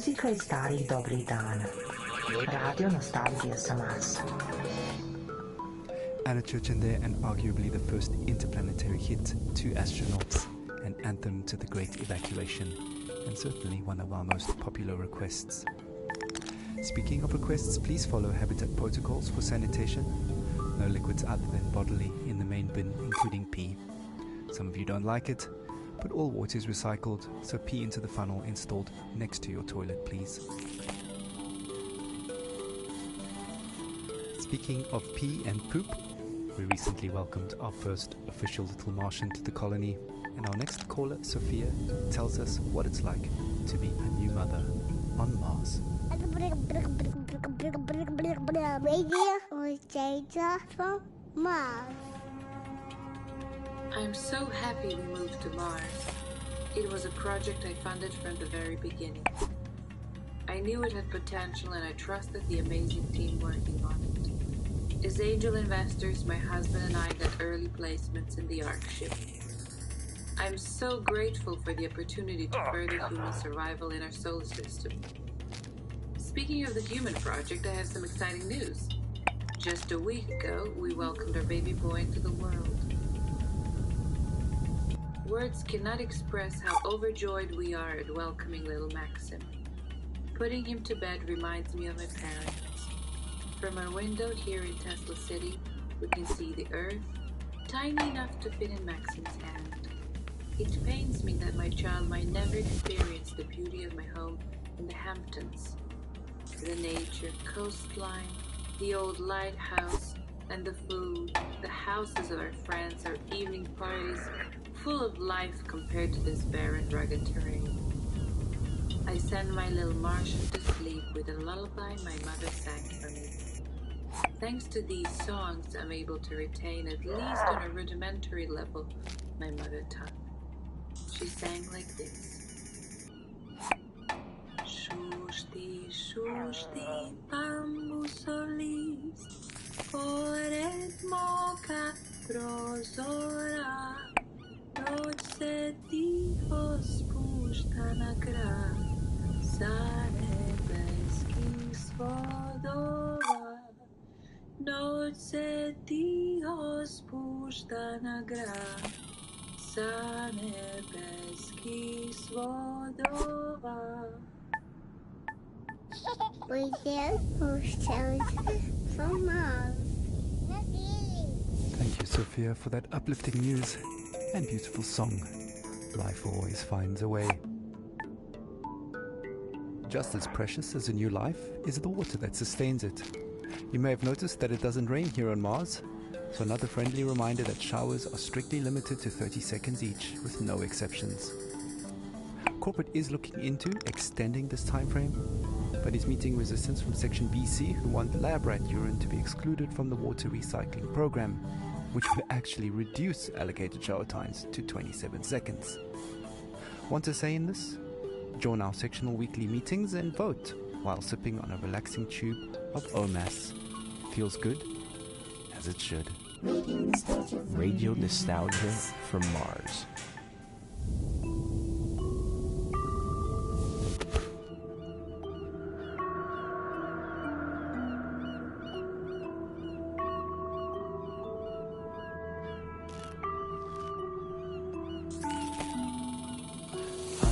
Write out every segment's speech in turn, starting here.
Muzika iz starih dobrih dana. Radio nostalgija sa Marsa. Anna Churchill and arguably the first interplanetary hit, Two Astronauts, an anthem to the Great Evacuation, and certainly one of our most popular requests. Speaking of requests, please follow Habitat protocols for sanitation. No liquids other than bodily in the main bin, including pee. Some of you don't like it, but all water is recycled, so pee into the funnel installed next to your toilet, please. Speaking of pee and poop, we recently welcomed our first official little Martian to the colony, and our next caller, Sophia, tells us what it's like to be a new mother on Mars. Radio from Mars. I'm so happy we moved to Mars. It was a project I funded from the very beginning. I knew it had potential and I trusted the amazing team working on it. As angel investors, my husband and I got early placements in the ARC ship. I'm so grateful for the opportunity to further human survival in our solar system. Speaking of the human project, I have some exciting news. Just a week ago, we welcomed our baby boy into the world. Words cannot express how overjoyed we are at welcoming little Maxim. Putting him to bed reminds me of my parents. From our window here in Tesla City, we can see the Earth, tiny enough to fit in Maxim's hand. It pains me that my child might never experience the beauty of my home in the Hamptons. The nature, coastline, the old lighthouse, and the food, the houses of our friends, our evening parties, full of life compared to this barren, rugged terrain. I send my little Martian to sleep with a lullaby my mother sang for me. Thanks to these songs, I'm able to retain, at least on a rudimentary level, my mother tongue. She sang like this. Shushti, shushti, bambusolis, pored moka prozora, noche ticho spušta na grad, sa nebeských svodova. Noche ticho spušta na grad, sa nebeských svodova. From Mars. Thank you, Sophia, for that uplifting news and beautiful song. Life always finds a way. Just as precious as a new life is the water that sustains it. You may have noticed that it doesn't rain here on Mars, so another friendly reminder that showers are strictly limited to 30 seconds each, with no exceptions. Corporate is looking into extending this time frame, but is meeting resistance from Section BC, who want lab rat urine to be excluded from the water recycling program, which would actually reduce allocated shower times to 27 seconds. Want to say in this? Join our sectional weekly meetings and vote while sipping on a relaxing tube of OMAS. Feels good, as it should. Radio Nostalgia from Mars.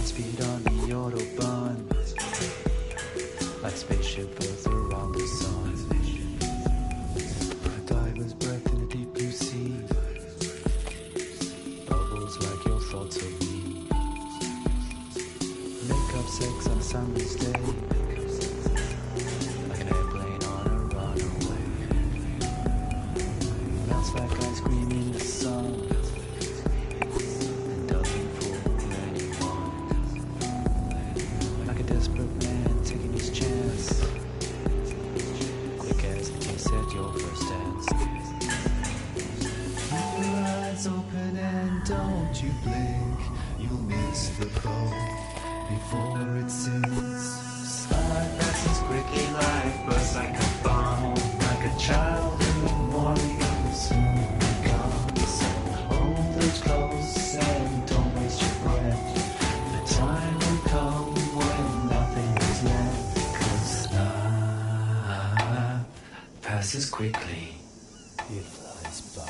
Speed on the Autobahn, like spaceship Earth around the sun. A diver's breath in a deep blue sea, bubbles like your thoughts of me. Make up sex on a summer's day, like an airplane on a runaway. Melts like ice cream in the sun. Desperate man taking his chance, quick as the kiss at your first dance. Keep your eyes open and don't you blink, you'll miss the boat before it sinks. Slide passes quickly, life bursts like a bomb, like a child in the morning, soon be gone. So hold those close and don't waste your breath. The time will come when nothing is quickly. It flies by.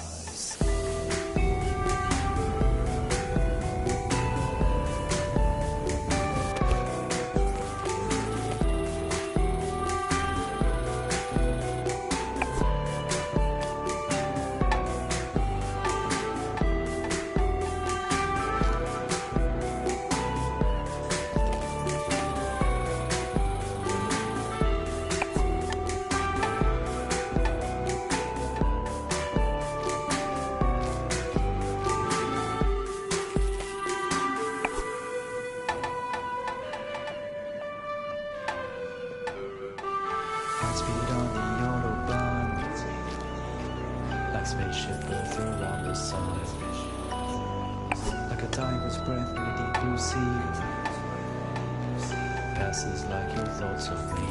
Speed on the Autobahn, like spaceship built around the sun, like a tiger's breath in a deep blue sea, passes like your thoughts of me.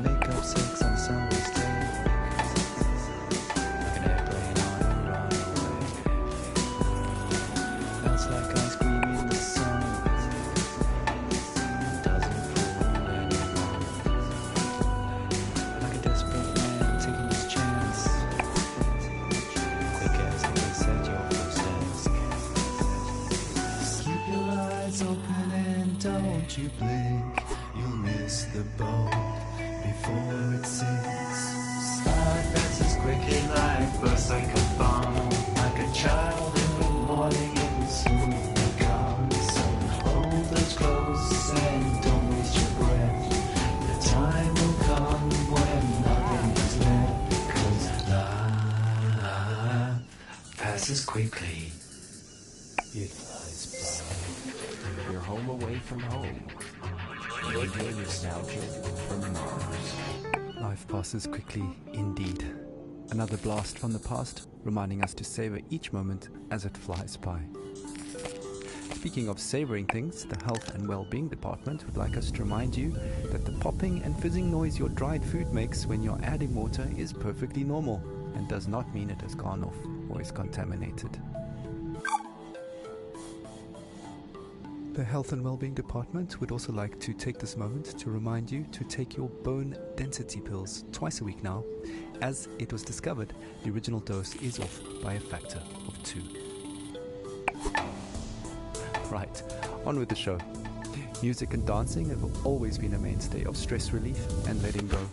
Make up sex on summer's day, like an airplane on a runaway. Melts like ice cream in the sun. Don't you blink, you'll miss the boat before it sinks. Slide passes quickly like bursts like a bomb, like a child in the morning and soon becomes. So hold it close and don't waste your breath. The time will come when nothing is left, 'cause life passes quickly. It flies by. You're home away from home. Radio nostalgia from Mars. Life passes quickly indeed. Another blast from the past, reminding us to savor each moment as it flies by. Speaking of savoring things, the Health and Wellbeing Department would like us to remind you that the popping and fizzing noise your dried food makes when you're adding water is perfectly normal and does not mean it has gone off or is contaminated. The Health and Wellbeing Department would also like to take this moment to remind you to take your bone density pills twice a week now, as it was discovered the original dose is off by a factor of 2. Right, on with the show. Music and dancing have always been a mainstay of stress relief and letting go.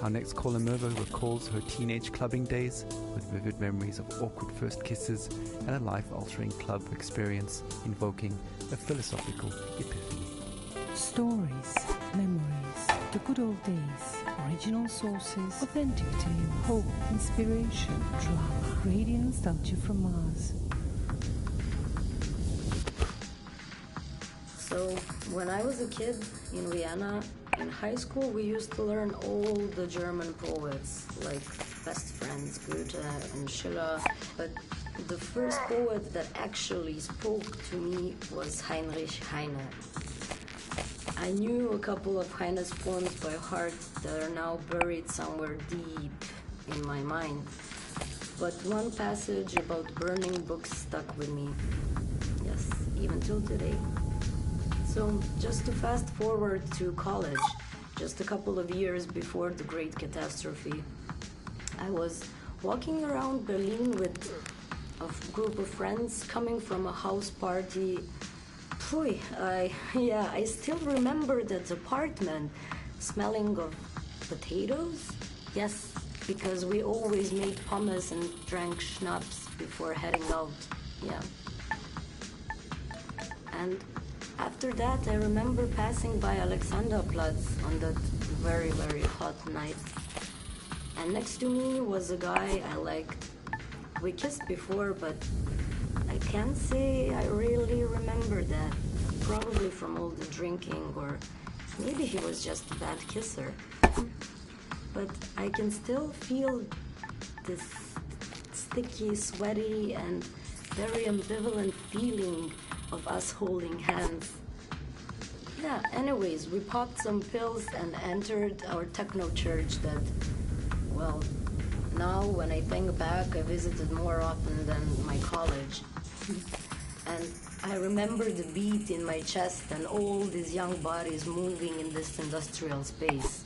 Our next caller, Merva, recalls her teenage clubbing days with vivid memories of awkward first kisses and a life-altering club experience invoking a philosophical epiphany. Stories, memories, the good old days, original sources, authentic tales, hope, inspiration, drama, radio nostalgia from Mars. So, when I was a kid in Vienna, in high school, we used to learn all the German poets, like Best Friends, Goethe and Schiller. But the first poet that actually spoke to me was Heinrich Heine. I knew a couple of Heine's poems by heart that are now buried somewhere deep in my mind. But one passage about burning books stuck with me. Yes, even till today. So, just to fast forward to college, just a couple of years before the Great Catastrophe, I was walking around Berlin with a group of friends coming from a house party. I still remember that apartment smelling of potatoes. Yes, because we always made pommes and drank schnapps before heading out. Yeah. And after that, I remember passing by Alexanderplatz on that very, very hot night. And next to me was a guy I liked. We kissed before, but I can't say I really remember that. Probably from all the drinking, or maybe he was just a bad kisser. But I can still feel this sticky, sweaty, and very ambivalent feeling of us holding hands. Yeah, anyways, we popped some pills and entered our techno church that, well, now when I think back, I visited more often than my college. And I remember the beat in my chest and all these young bodies moving in this industrial space.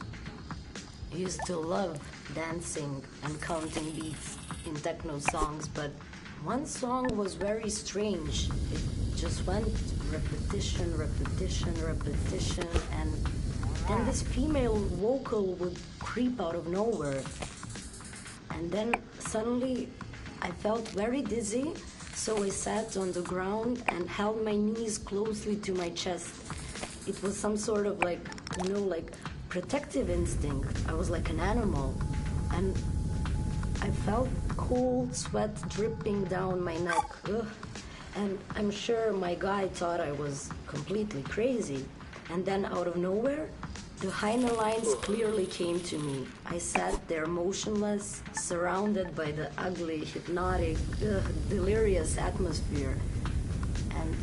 used to love dancing and counting beats in techno songs, but one song was very strange. It just went repetition, repetition, repetition, and then this female vocal would creep out of nowhere. And then suddenly I felt very dizzy, so I sat on the ground and held my knees closely to my chest. It was some sort of like protective instinct. I was like an animal. And I felt cold sweat dripping down my neck. Ugh. And I'm sure my guy thought I was completely crazy. And then out of nowhere, the Heine lines clearly came to me. I sat there motionless, surrounded by the ugly, hypnotic, delirious atmosphere. And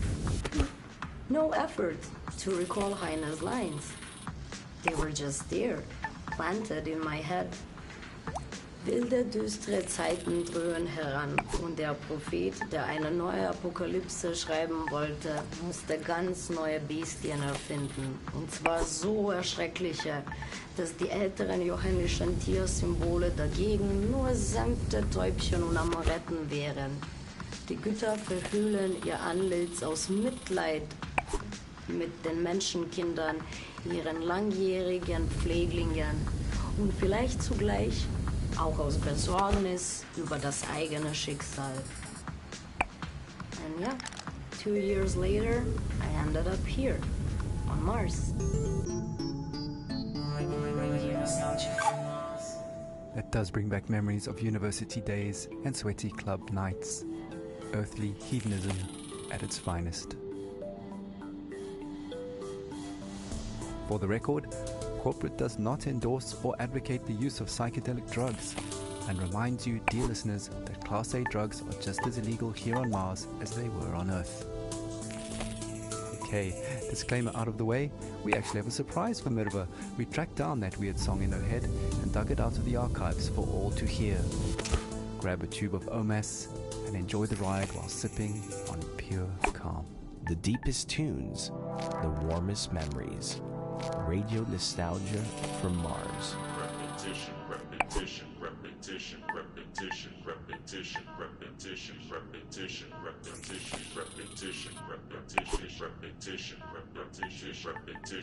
no effort to recall Heine's lines. They were just there, planted in my head. Wilde, düstere Zeiten dröhnen heran und der Prophet, der eine neue Apokalypse schreiben wollte, musste ganz neue Bestien erfinden. Und zwar so erschreckliche, dass die älteren johannischen Tiersymbole dagegen nur sanfte Täubchen und Amoretten wären. Die Götter verhüllen ihr Antlitz aus Mitleid mit den Menschenkindern, ihren langjährigen Pfleglingen und vielleicht zugleich auch aus Besorgnis über das eigene Schicksal. And yeah, 2 years later, I ended up here, on Mars. That does bring back memories of university days and sweaty club nights. Earthly hedonism at its finest. For the record, corporate does not endorse or advocate the use of psychedelic drugs and reminds you, dear listeners, that Class A drugs are just as illegal here on Mars as they were on Earth. Okay, disclaimer out of the way, we actually have a surprise for Mirva. We tracked down that weird song in her head and dug it out of the archives for all to hear. Grab a tube of OMAS and enjoy the ride while sipping on pure calm. The deepest tunes, the warmest memories. Radio nostalgia from Mars. Repetition, repetition, repetition, repetition, repetition, repetition, repetition, repetition, repetition, repetition, repetition, repetition, repetition, repetition,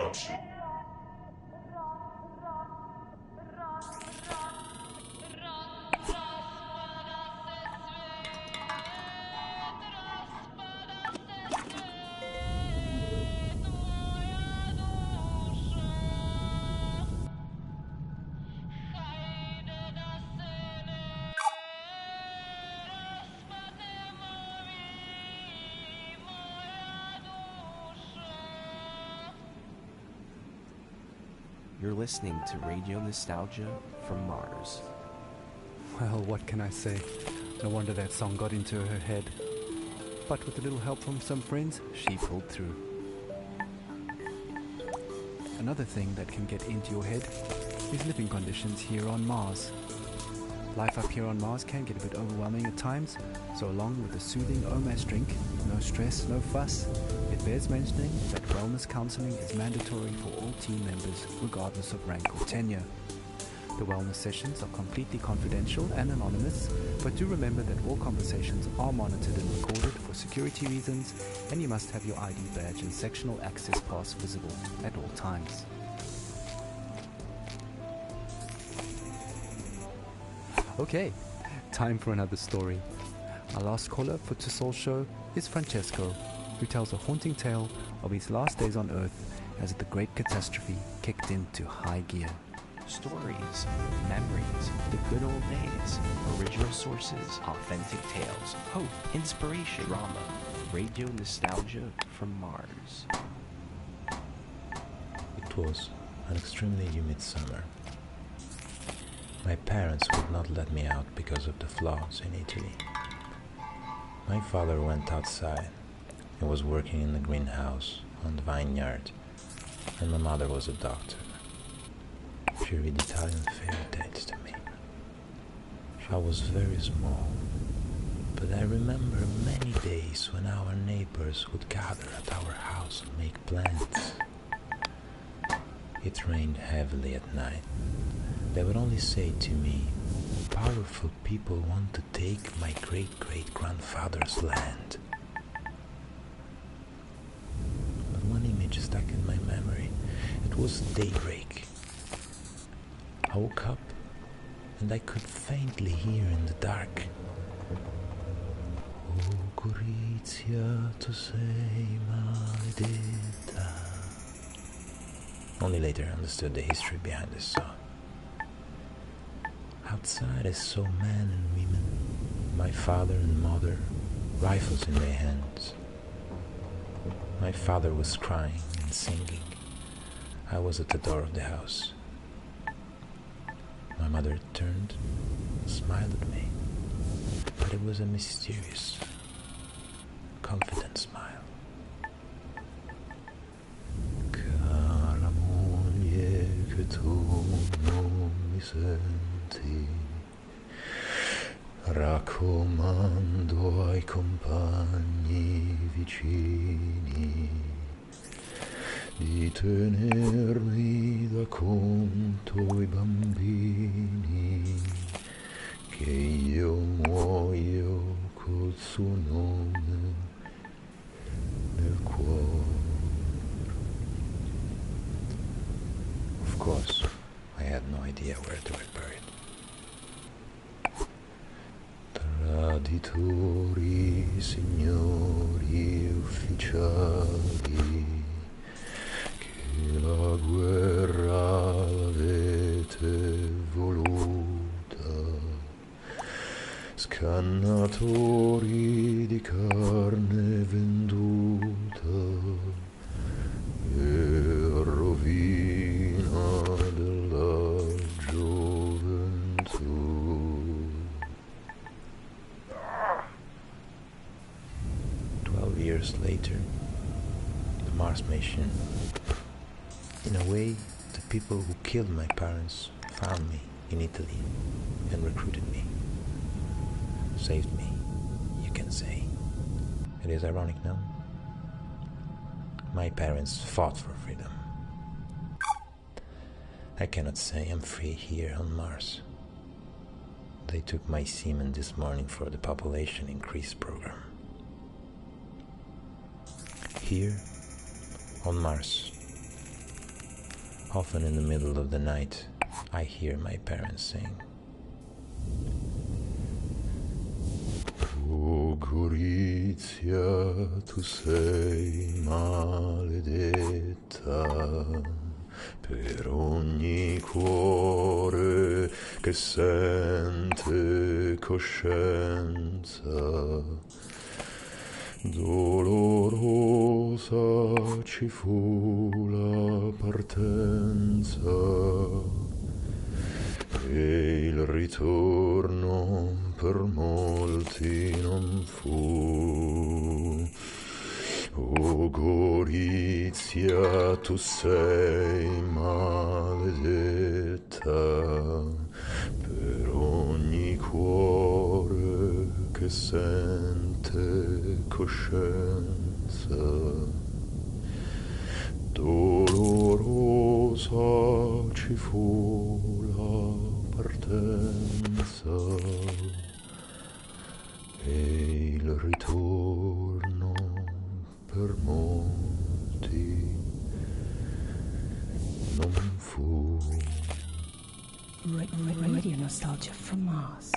corruption. You're listening to Radio Nostalgia from Mars. Well, what can I say? No wonder that song got into her head. But with a little help from some friends, she pulled through. Another thing that can get into your head is living conditions here on Mars. Life up here on Mars can get a bit overwhelming at times, so along with a soothing OMAS drink, no stress, no fuss, it bears mentioning that wellness counseling is mandatory for all team members, regardless of rank or tenure. The wellness sessions are completely confidential and anonymous, but do remember that all conversations are monitored and recorded for security reasons, and you must have your ID badge and sectional access pass visible at all times. Okay, time for another story. Our last caller for Tussol's show is Francesco, who tells a haunting tale of his last days on Earth as the Great Catastrophe kicked into high gear. Stories, memories, the good old days, original sources, authentic tales, hope, inspiration, drama, radio nostalgia from Mars. It was an extremely humid summer. My parents would not let me out because of the floods in Italy. My father went outside. He was working in the greenhouse on the vineyard, and my mother was a doctor. She read Italian fairy tales to me. I was very small, but I remember many days when our neighbors would gather at our house and make plans. It rained heavily at night. They would only say to me, "Powerful people want to take my great-great-grandfather's land." But one image stuck in my memory. It was daybreak. I woke up and I could faintly hear in the dark, "O Gorizia, tu sei maledetta." Only later I understood the history behind this song. Outside I saw men and women, my father and mother, rifles in their hands. My father was crying and singing. I was at the door of the house. My mother turned and smiled at me, but it was a mysterious, confident smile. Cara moglie che tu non mi senti, raccomando ai compagni vicini di tenermi da conto i bambini, che io muoio col suo nome nel cuore. Of course, I had no idea where they were buried. Traditori, signori ufficiali, che la guerra l'avete voluta, scannatori di carne venduta e rovina della gioventù. 12 years later, the Mars mission. In a way, the people who killed my parents found me in Italy and recruited me. Saved me, you can say. It is ironic, no? My parents fought for freedom. I cannot say I'm free here on Mars. They took my semen this morning for the population increase program. Here, on Mars, Often in the middle of the night, I hear my parents sing. O Gorizia, tu sei maledetta per ogni cuore che sente coscienza. Dolorosa ci fu la partenza e il ritorno per molti non fu. O Gorizia, tu sei maledetta per ogni cuore che sente coscienza. Dolorosa ci fu la partenza e il ritorno per molti non fu. Radio Nostalgia from Mars.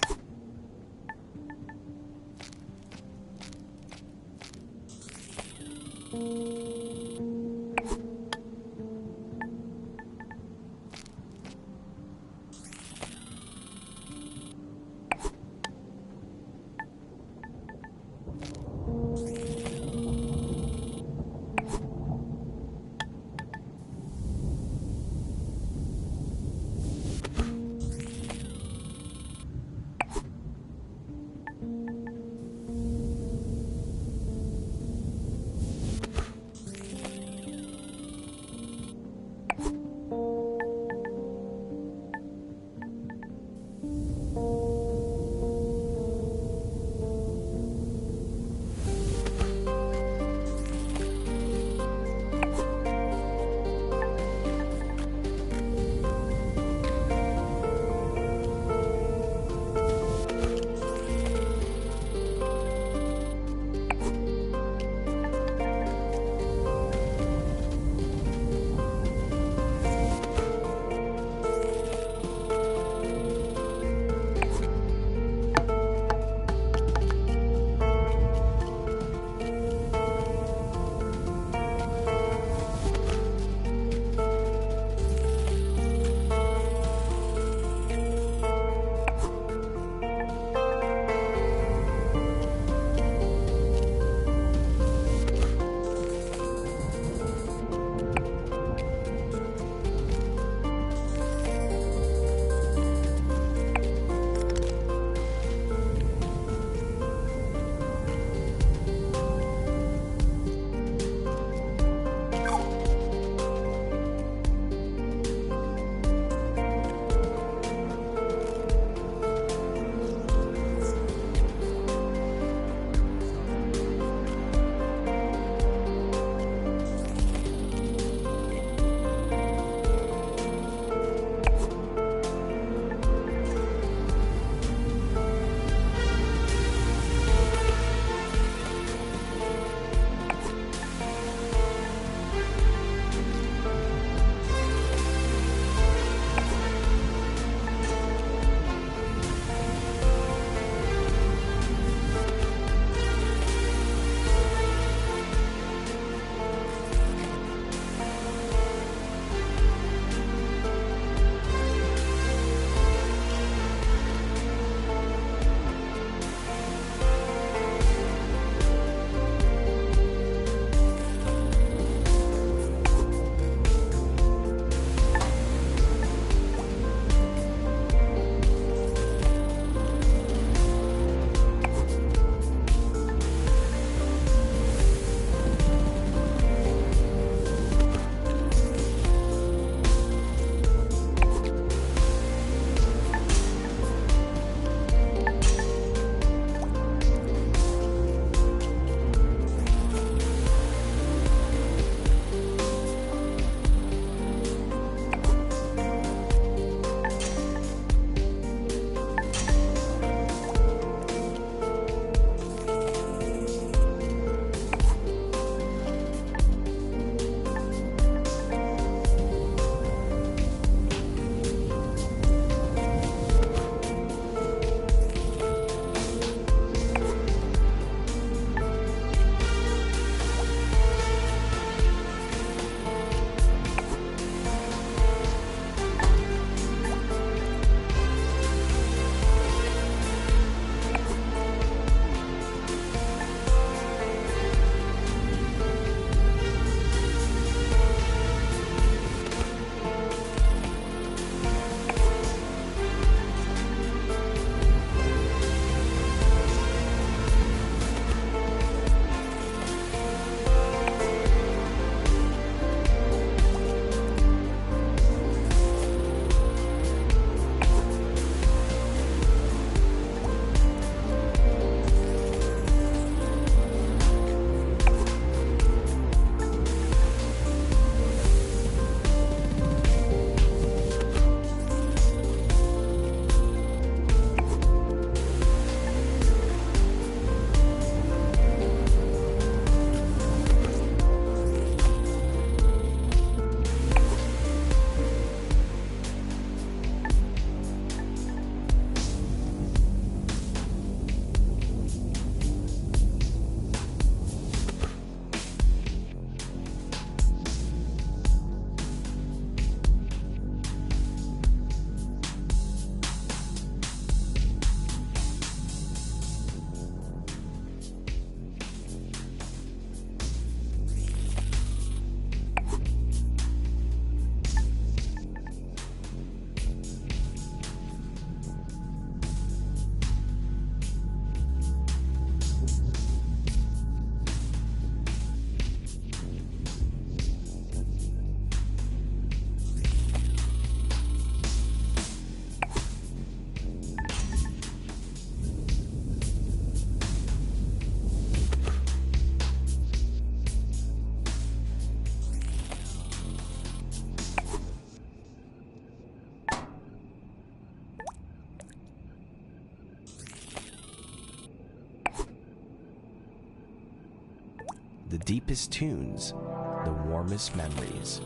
The deepest tunes, the warmest memories.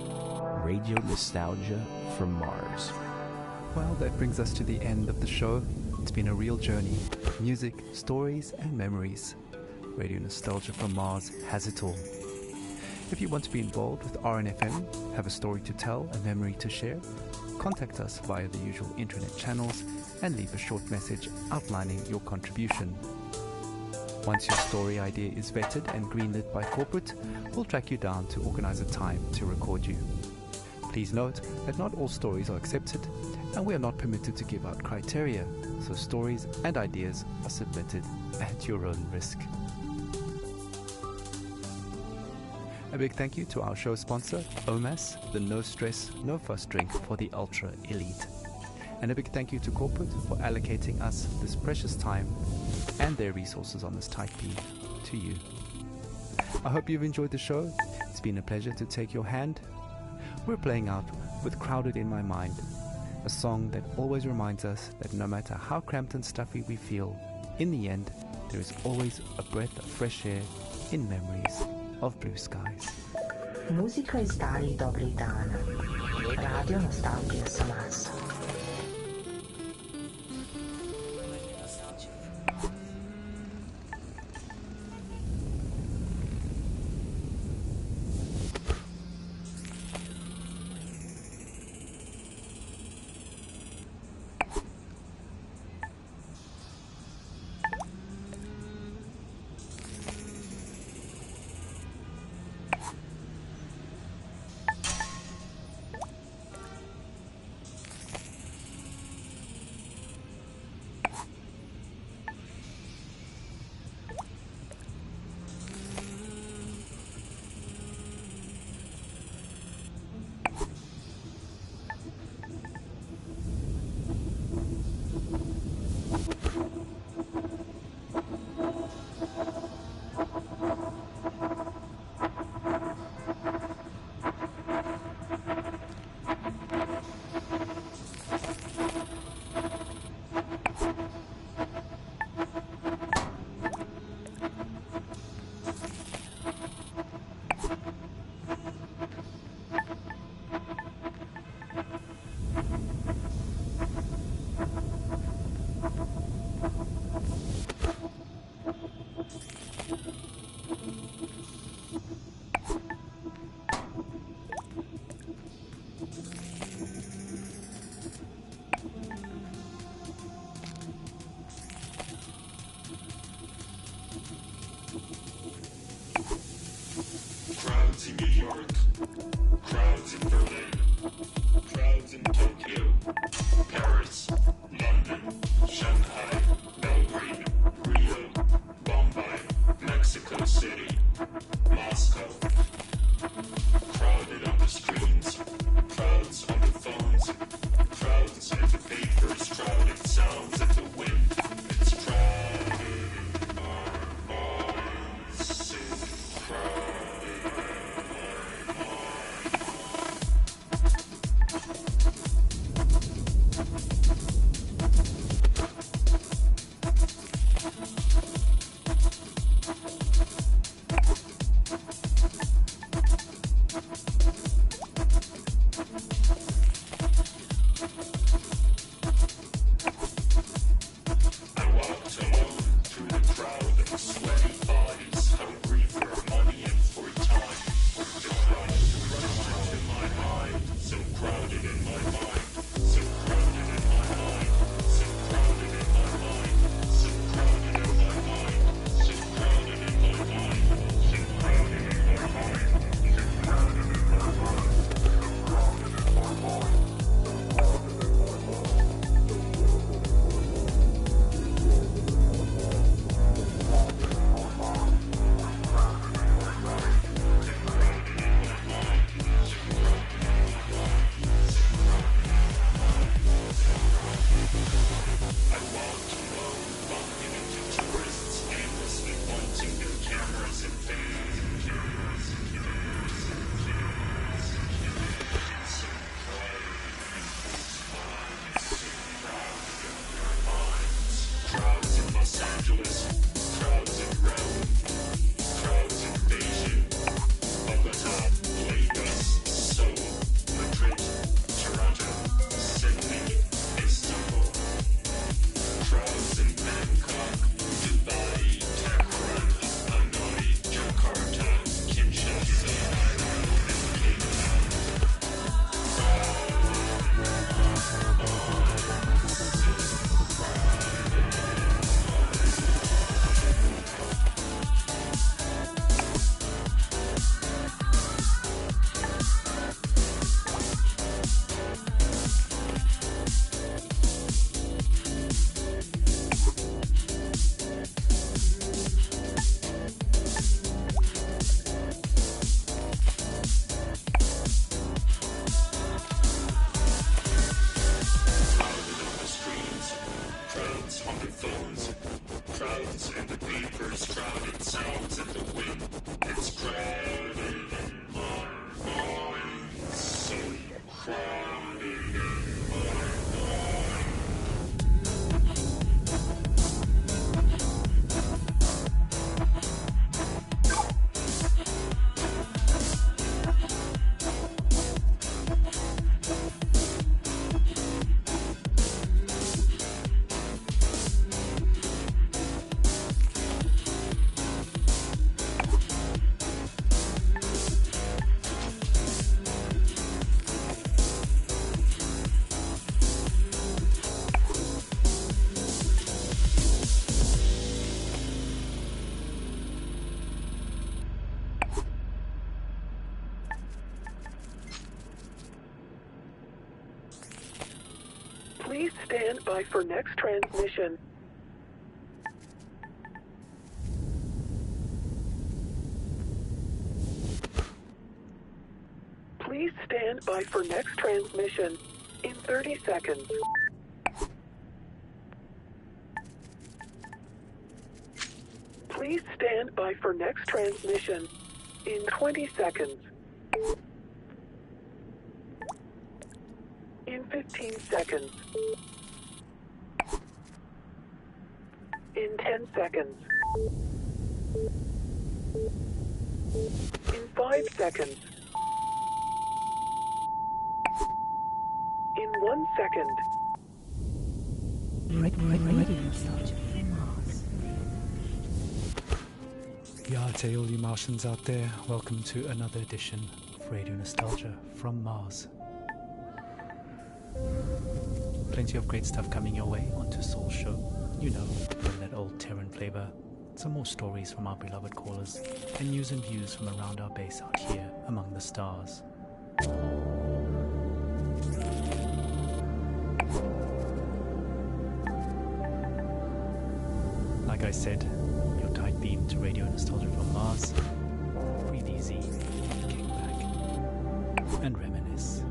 Radio nostalgia from Mars. Well, that brings us to the end of the show. It's been a real journey. Music, stories, and memories. Radio Nostalgia from Mars has it all. If you want to be involved with RNFM, have a story to tell, a memory to share, contact us via the usual internet channels and leave a short message outlining your contribution. Once your story idea is vetted and greenlit by corporate, we'll track you down to organize a time to record you. Please note that not all stories are accepted and we are not permitted to give out criteria, so stories and ideas are submitted at your own risk. A big thank you to our show sponsor, OMAS, the no stress, no fuss drink for the ultra elite. And a big thank you to corporate for allocating us this precious time and their resources on this tight beat to you. I hope you've enjoyed the show. It's been a pleasure to take your hand. We're playing out with Crowded in My Mind, a song that always reminds us that no matter how cramped and stuffy we feel, in the end, there is always a breath of fresh air in memories of blue skies. Muzika iz starih dobrih dana. Radio Nostalgia Samas. Crowds in New York, crowds in Berlin, crowds in Tokyo, Paris, London, Shanghai, Belgrade, Rio, Bombay, Mexico City, Moscow. Crowded on the screens, crowds on the phones, crowds at the papers, crowded sounds at the wind. It's crowded in our minds, sing crowded. Please stand by for next transmission. Please stand by for next transmission in 30 seconds. Please stand by for next transmission in 20 seconds. In 15 seconds. In 10 seconds. In 5 seconds. In 1 second. Radio nostalgia from Mars. Yate, all you Martians out there, welcome to another edition of Radio Nostalgia from Mars. Plenty of great stuff coming your way onto Soul Show. You know, that old Terran flavor. Some more stories from our beloved callers, and news and views from around our base out here among the stars. Like I said, your tight beam to Radio Nostalgia from Mars. Breathe easy, kick back, and reminisce.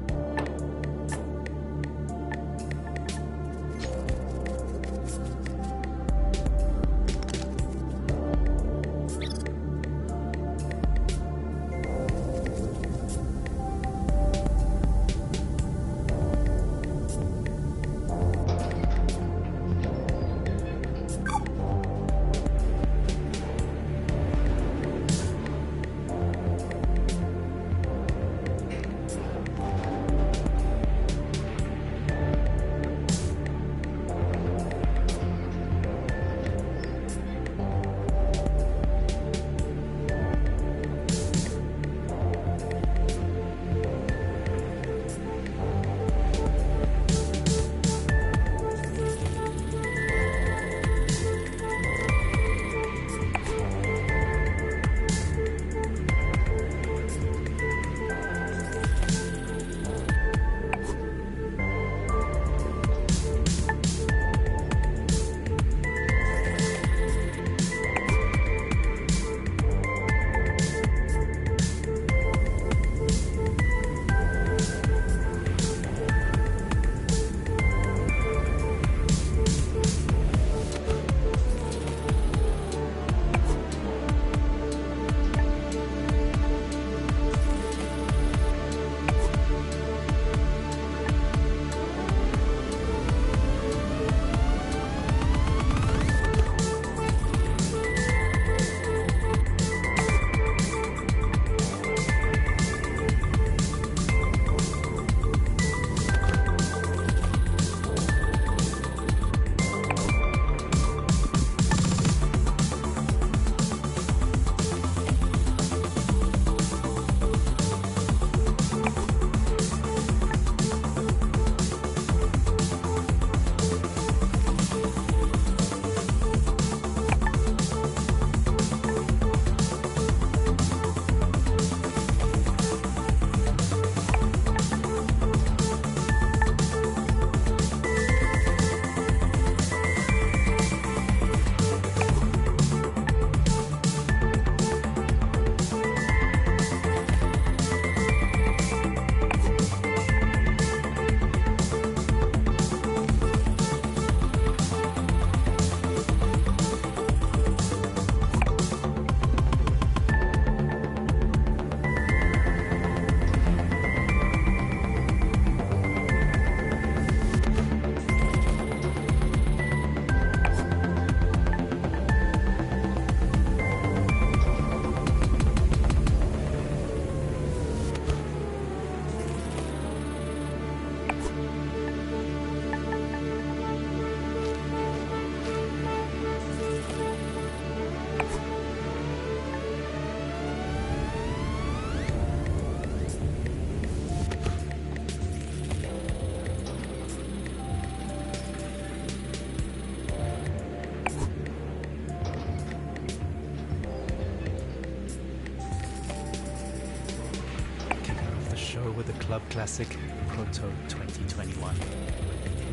with the club classic Proto 2021,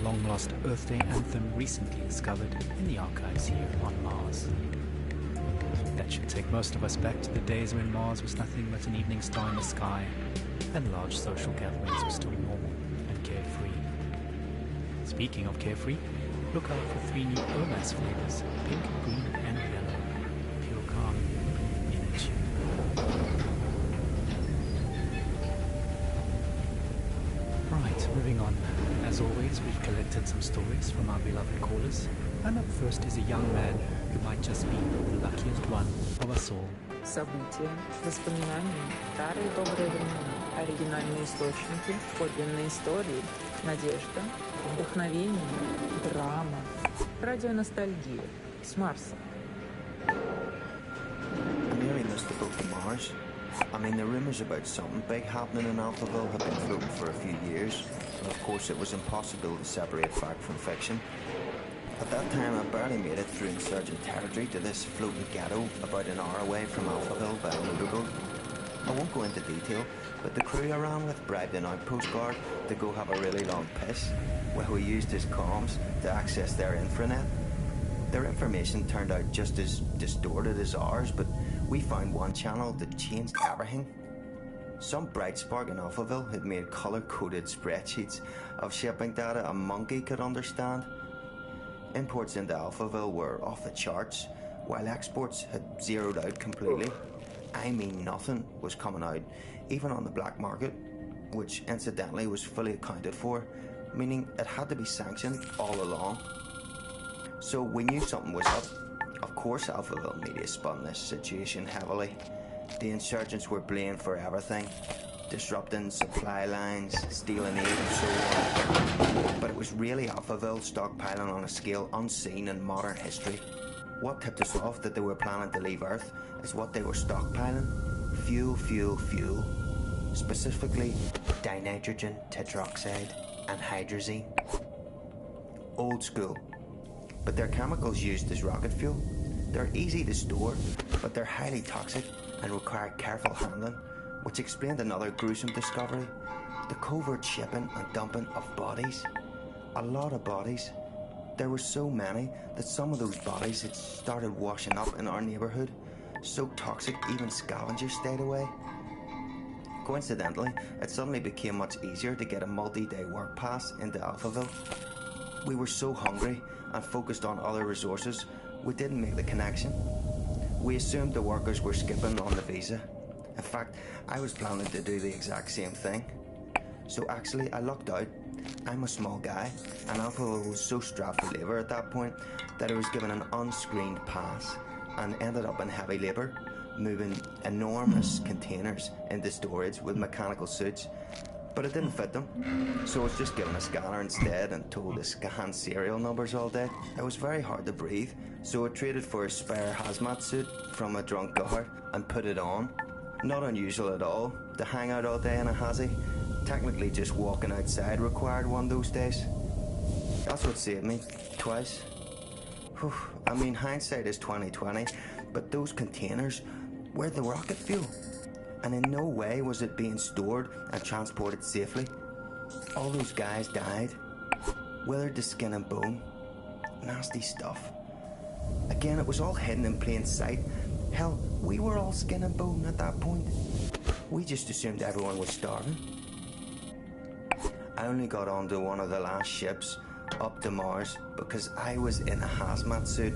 a long-lost Earth Day anthem recently discovered in the archives here on Mars. That should take most of us back to the days when Mars was nothing but an evening star in the sky, and large social gatherings were still normal and carefree. Speaking of carefree, look out for 3 new OMAS flavors, pink, green and yellow. Feel calm in a tube. Right, moving on. As always, we've collected some stories from our beloved callers, and up first is a young man who might just be the luckiest one of us all. События, воспоминания, старые добрые времена, оригинальные источники, подлинные истории, надежда, вдохновение, драма, радионостальгия с Марса. I nearly missed the boat to Mars. I mean, the rumours about something big happening in Alphaville have been floating for a few years, and of course it was impossible to separate fact from fiction. At that time, I barely made it through insurgent territory to this floating ghetto about an hour away from Alphaville by a motorboat. I won't go into detail, but the crew I ran with bribed an outpost guard to go have a really long piss, while we used his comms to access their infranet. Their information turned out just as distorted as ours, but we found one channel that changed everything. Some bright spark in Alphaville had made colour-coded spreadsheets of shipping data a monkey could understand. Imports into Alphaville were off the charts, while exports had zeroed out completely. I mean, nothing was coming out, even on the black market, which incidentally was fully accounted for, meaning it had to be sanctioned all along. So we knew something was up. Of course Alphaville media spun this situation heavily. The insurgents were blamed for everything, disrupting supply lines, stealing aid and so on. But it was really Alphaville stockpiling on a scale unseen in modern history. What tipped us off that they were planning to leave Earth is what they were stockpiling. Fuel, fuel, fuel. Specifically, dinitrogen, tetroxide and hydrazine. Old school. But they're chemicals used as rocket fuel. They're easy to store, but they're highly toxic and require careful handling, which explained another gruesome discovery: the covert shipping and dumping of bodies. A lot of bodies. There were so many that some of those bodies had started washing up in our neighbourhood, so toxic even scavengers stayed away. Coincidentally, it suddenly became much easier to get a multi-day work pass into Alphaville. We were so hungry and focused on other resources, we didn't make the connection. We assumed the workers were skipping on the visa. In fact, I was planning to do the exact same thing. So actually, I lucked out. I'm a small guy, and Alphaville was so strapped for labour at that point that I was given an unscreened pass and ended up in heavy labour, moving enormous containers into storage with mechanical suits. But it didn't fit them, so I was just given a scanner instead and told to scan serial numbers all day. It was very hard to breathe, so I traded for a spare hazmat suit from a drunk guard and put it on. Not unusual at all to hang out all day in a hazy. Technically just walking outside required one those days. That's what saved me, twice. Whew. I mean, hindsight is 20/20, but those containers were the rocket fuel. And in no way was it being stored and transported safely. All those guys died, withered to skin and bone. Nasty stuff. Again, it was all hidden in plain sight. Hell, we were all skin and bone at that point. We just assumed everyone was starving. I only got onto one of the last ships up to Mars because I was in a hazmat suit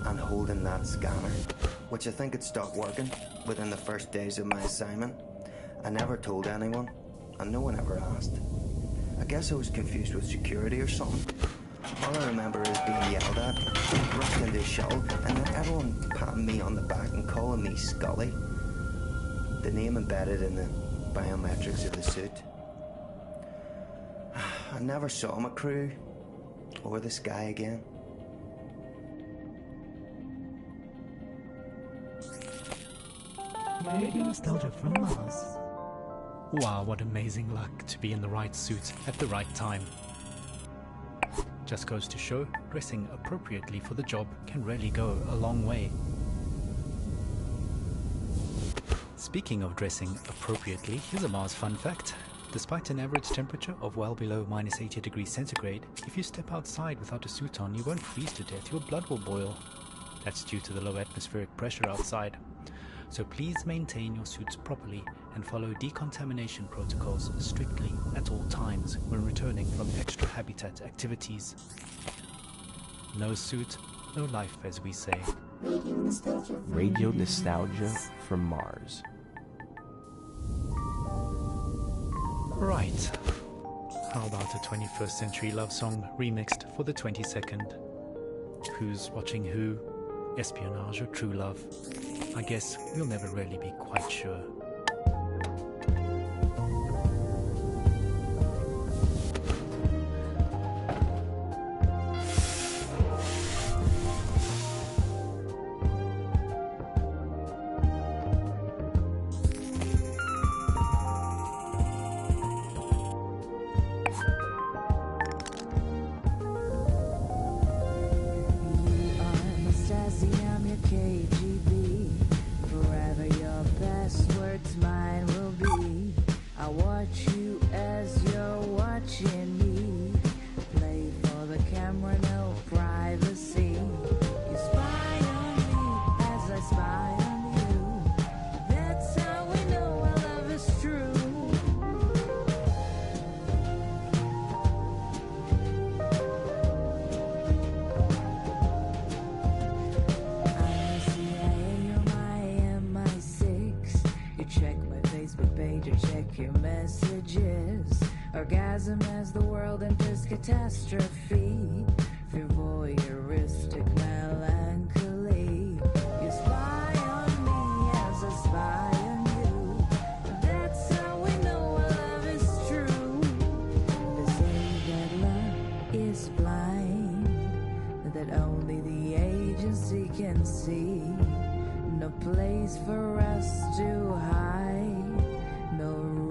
and holding that scanner, which I think had stopped working within the first days of my assignment. I never told anyone, and no one ever asked. I guess I was confused with security or something. All I remember is being yelled at, rushed into a shuttle, and then everyone patting me on the back and calling me Scully, the name embedded in the biometrics of the suit. I never saw my crew or the sky again. Radio nostalgia from Mars. Wow, what amazing luck to be in the right suit at the right time. Just goes to show, dressing appropriately for the job can really go a long way. Speaking of dressing appropriately, here's a Mars fun fact. Despite an average temperature of well below minus 80 degrees centigrade, if you step outside without a suit on, you won't freeze to death, your blood will boil. That's due to the low atmospheric pressure outside. So please maintain your suits properly and follow decontamination protocols strictly at all times when returning from extra habitat activities. No suit, no life, as we say. Radio nostalgia from Mars. Right. How about a 21st century love song remixed for the 22nd? Who's watching who? Espionage or true love? I guess we'll never really be quite sure. Orgasm as the world enters catastrophe. Through voyeuristic melancholy, you spy on me as I spy on you. That's how we know our love is true. They say that love is blind, that only the agency can see. No place for us to hide, no